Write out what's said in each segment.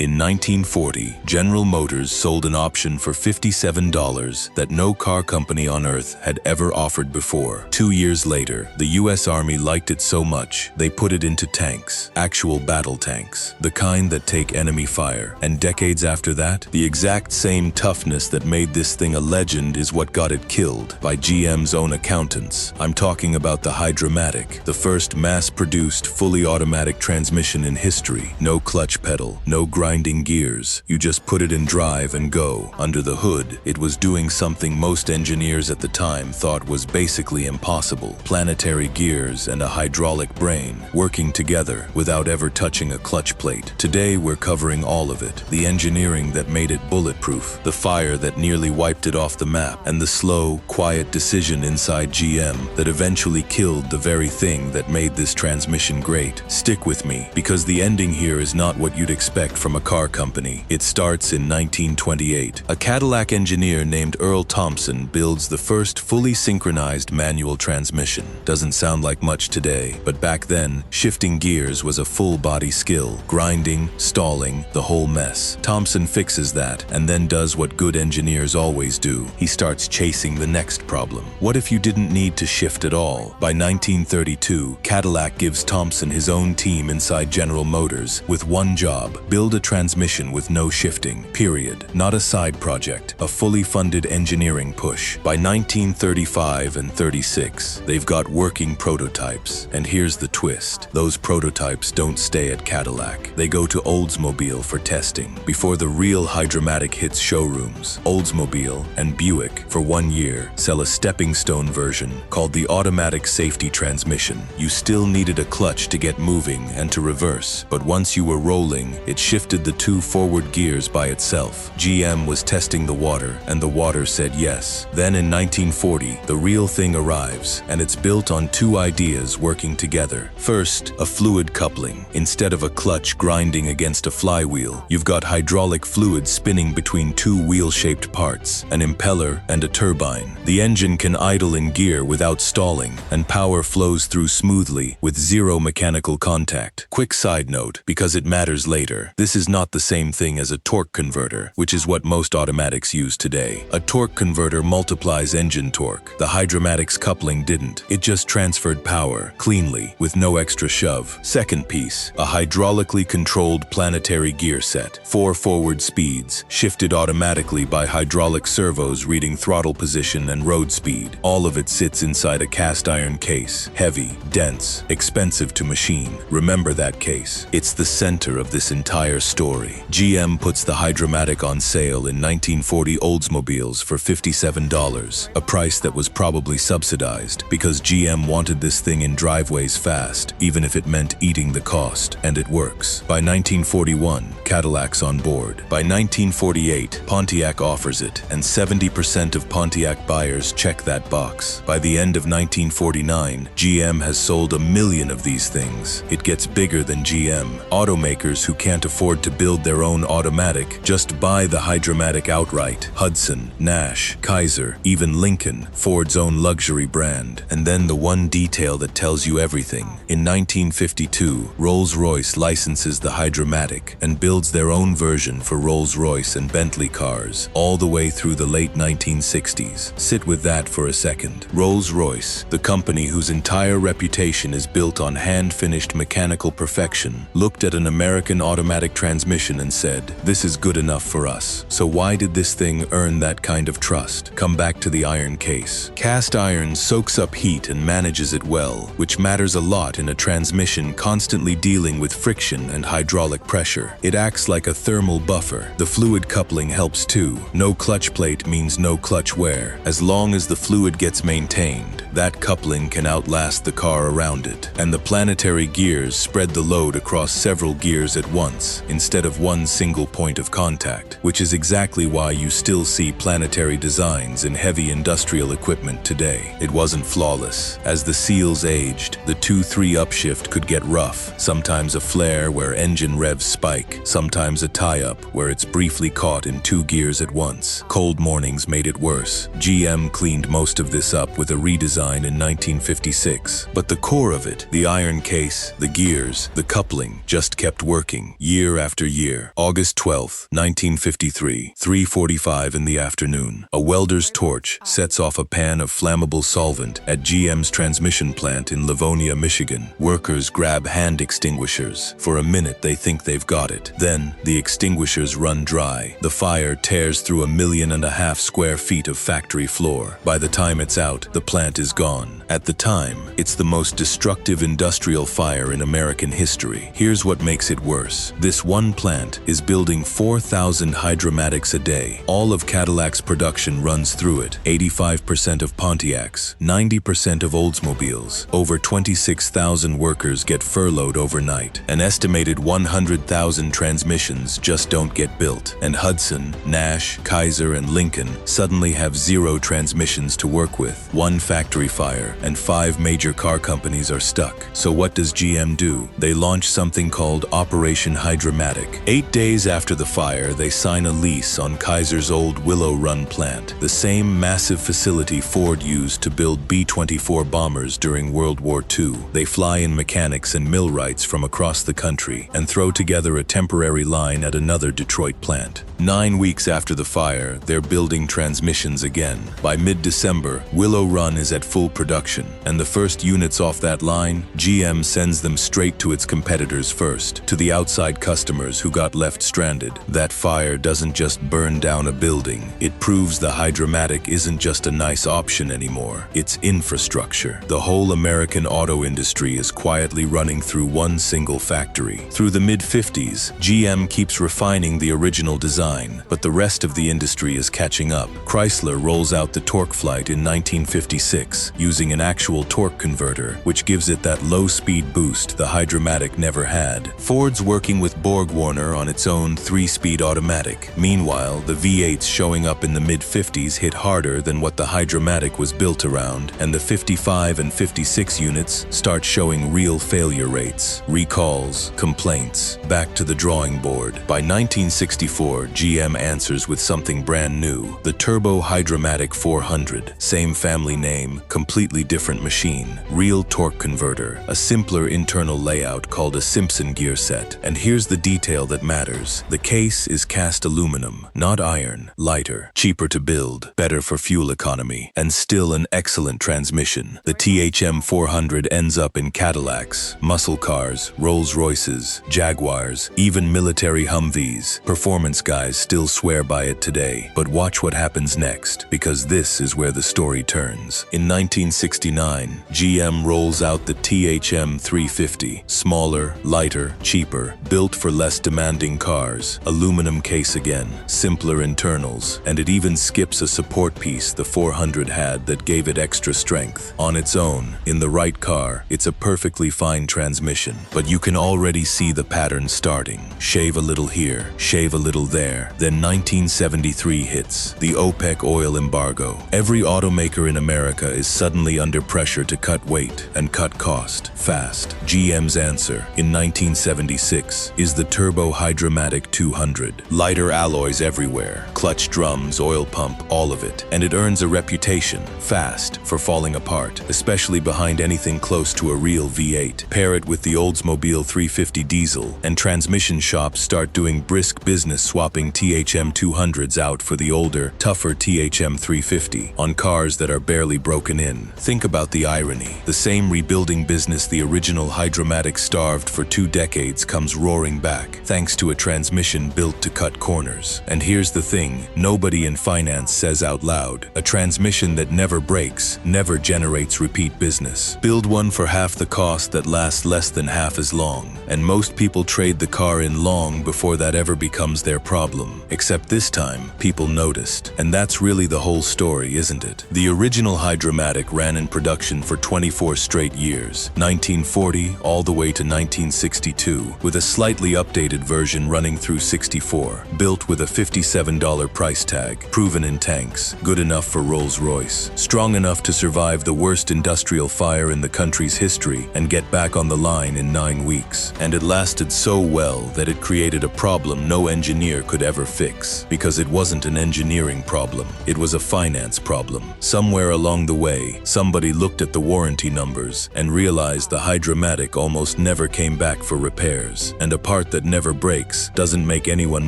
In 1940, General Motors sold an option for $57 that no car company on earth had ever offered before. 2 years later, the US Army liked it so much, they put it into tanks, actual battle tanks, the kind that take enemy fire. And decades after that, the exact same toughness that made this thing a legend is what got it killed by GM's own accountants. I'm talking about the Hydramatic, the first mass-produced, fully automatic transmission in history. No clutch pedal, no grinding gears. You just put it in drive and go. Under the hood, it was doing something most engineers at the time thought was basically impossible. Planetary gears and a hydraulic brain working together without ever touching a clutch plate. Today we're covering all of it. The engineering that made it bulletproof, the fire that nearly wiped it off the map, and the slow, quiet decision inside GM that eventually killed the very thing that made this transmission great. Stick with me, because the ending here is not what you'd expect from a car company. It starts in 1928. A Cadillac engineer named Earl Thompson builds the first fully synchronized manual transmission. Doesn't sound like much today, but back then, shifting gears was a full-body skill. Grinding, stalling, the whole mess. Thompson fixes that, and then does what good engineers always do. He starts chasing the next problem. What if you didn't need to shift at all? By 1932, Cadillac gives Thompson his own team inside General Motors with one job: build a transmission with no shifting, period. Not a side project, a fully funded engineering push. By 1935 and 36, they've got working prototypes. And here's the twist. Those prototypes don't stay at Cadillac. They go to Oldsmobile for testing. Before the real Hydramatic hits showrooms, Oldsmobile and Buick, for 1 year, sell a stepping stone version called the automatic safety transmission. You still needed a clutch to get moving and to reverse, but once you were rolling, it shifted the 2 forward gears by itself. GM was testing the water, and the water said yes. Then in 1940, the real thing arrives, and it's built on 2 ideas working together. First, a fluid coupling. Instead of a clutch grinding against a flywheel, you've got hydraulic fluid spinning between 2 wheel-shaped parts, an impeller and a turbine. The engine can idle in gear without stalling, and power flows through smoothly with 0 mechanical contact. Quick side note, because it matters later, this is not the same thing as a torque converter, which is what most automatics use today. A torque converter multiplies engine torque. The Hydramatic's coupling didn't. It just transferred power, cleanly, with no extra shove. Second piece, a hydraulically controlled planetary gear set. 4 forward speeds, shifted automatically by hydraulic servos reading throttle position and road speed. All of it sits inside a cast iron case. Heavy, dense, expensive to machine. Remember that case. It's the center of this entire story. GM puts the Hydramatic on sale in 1940 Oldsmobiles for $57, a price that was probably subsidized because GM wanted this thing in driveways fast, even if it meant eating the cost, and it works. By 1941, Cadillac's on board. By 1948, Pontiac offers it, and 70% of Pontiac buyers check that box. By the end of 1949, GM has sold 1 million of these things. It gets bigger than GM. Automakers who can't afford to build their own automatic just buy the Hydramatic outright. Hudson, Nash, Kaiser, even Lincoln, Ford's own luxury brand. And then the one detail that tells you everything. In 1952, Rolls-Royce licenses the Hydramatic and builds their own version for Rolls-Royce and Bentley cars, all the way through the late 1960s. Sit with that for a second. Rolls-Royce, the company whose entire reputation is built on hand-finished mechanical perfection, looked at an American automatic transmission and said, "This is good enough for us." So why did this thing earn that kind of trust? Come back to the iron case. Cast iron soaks up heat and manages it well, which matters a lot in a transmission constantly dealing with friction and hydraulic pressure. It acts like a thermal buffer. The fluid coupling helps too. No clutch plate means no clutch wear. As long as the fluid gets maintained, that coupling can outlast the car around it. And the planetary gears spread the load across several gears at once, instead of one single point of contact, which is exactly why you still see planetary designs in heavy industrial equipment today. It wasn't flawless. As the seals aged, the 2-3 upshift could get rough, sometimes a flare where engine revs spike, sometimes a tie-up where it's briefly caught in 2 gears at once. Cold mornings made it worse. GM cleaned most of this up with a redesign in 1956. But the core of it, the iron case, the gears, the coupling, just kept working year after year. August 12, 1953, 3:45 in the afternoon. A welder's torch sets off a pan of flammable solvent at GM's transmission plant in Livonia, Michigan. Workers grab hand extinguishers. For a minute, they think they've got it. Then, the extinguishers run dry. The fire tears through 1.5 million square feet of factory floor. By the time it's out, the plant is gone. At the time, it's the most destructive industrial fire in American history. Here's what makes it worse. This one plant is building 4,000 Hydramatics a day. All of Cadillac's production runs through it. 85% of Pontiacs, 90% of Oldsmobiles. Over 26,000 workers get furloughed overnight. An estimated 100,000 transmissions just don't get built. And Hudson, Nash, Kaiser, and Lincoln suddenly have 0 transmissions to work with. One factory fire, and 5 major car companies are stuck. So what does GM do? They launch something called Operation Hydramatic. 8 days after the fire, they sign a lease on Kaiser's old Willow Run plant, the same massive facility Ford used to build B-24 bombers during World War II. They fly in mechanics and millwrights from across the country and throw together a temporary line at another Detroit plant. 9 weeks after the fire, they're building transmissions again. By mid-December, Willow Run is at full production, and the first units off that line, GM sends them straight to its competitors first, to the outside customers who got left stranded. That fire doesn't just burn down a building. It proves the Hydramatic isn't just a nice option anymore. It's infrastructure. The whole American auto industry is quietly running through one single factory. Through the mid-50s, GM keeps refining the original design, but the rest of the industry is catching up. Chrysler rolls out the Torque Flight in 1956, using an actual torque converter, which gives it that low-speed boost the Hydramatic never had. Ford's working with BorgWarner on its own 3-speed automatic. Meanwhile, the V8s showing up in the mid-50s hit harder than what the Hydramatic was built around, and the 55 and 56 units start showing real failure rates, recalls, complaints. Back to the drawing board. By 1964, GM answers with something brand new, the Turbo Hydramatic 400. Same family name, completely different machine. Real torque converter, a simpler internal layout called a Simpson gear set. And here's the detail that matters. The case is cast aluminum, not iron, lighter, cheaper to build, better for fuel economy, and still an excellent transmission. The THM 400 ends up in Cadillacs, muscle cars, Rolls-Royces, Jaguars, even military Humvees. Performance guys still swear by it today. But watch what happens next, because this is where the story turns. In 1969, GM rolls out the THM 350, smaller, lighter, cheaper, built for less demanding cars. Aluminum case again, simpler internals, and it even skips a support piece the 400 had that gave it extra strength. On its own, in the right car, it's a perfectly fine transmission, but you can already see the pattern starting. Shave a little here, shave a little there. Then 1973 hits, the OPEC oil embargo. Every automaker in America is suddenly under pressure to cut weight and cut cost fast. GM's answer, in 1976, is the Turbo Hydramatic 200. Lighter alloys everywhere, clutch drums, oil pump, all of it. And it earns a reputation, fast, for falling apart, especially behind anything close to a real V8. Pair it with the Oldsmobile 350 diesel, and transmission shops start doing brisk business swapping THM 200s out for the older, tougher THM 350 on cars that are barely broken in. Think about the irony. The same rebuilding business the original Hydramatic starved for 2 decades comes roaring back, thanks to a transmission built to cut corners. And here's the thing, nobody in finance says out loud, a transmission that never breaks, never generates repeat business. Build one for half the cost that lasts less than half as long, and most people trade the car in long before that ever becomes their problem. Except this time, people noticed. And that's really the whole story, isn't it? The original Hydramatic ran in production for 24 straight years, 1940 all the way to 1962, with a slightly updated version running through 64, built with a $57 price tag, proven in tanks, good enough for Rolls-Royce, strong enough to survive the worst industrial fire in the country's history and get back on the line in 9 weeks. And it lasted so well that it created a problem no engineer could ever fix. Because it wasn't an engineering problem, it was a finance problem. Somewhere along the way, somebody looked at the warranty numbers and realized the Hydramatic almost never came back for repairs. And a part that never breaks doesn't make anyone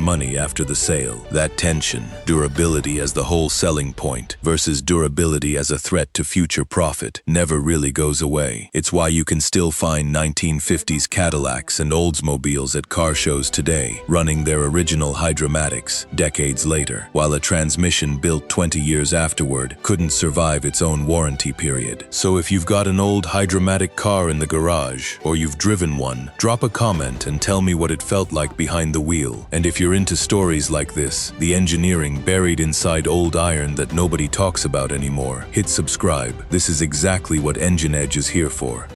money after the sale. That tension, durability as the whole selling point versus durability as a threat to future profit, never really goes away. It's why you can still find 1950s Cadillacs and Oldsmobiles at car shows today, running their original Hydramatics decades later, while a transmission built 20 years afterward couldn't survive its own warranty period. So if you've got an old Hydramatic car in the garage, or you've driven one, drop a comment and tell me what it felt like behind the wheel. And if you're into stories like this, the engineering buried inside old iron that nobody talks about anymore, hit subscribe. This is exactly what Engine Edge is here for.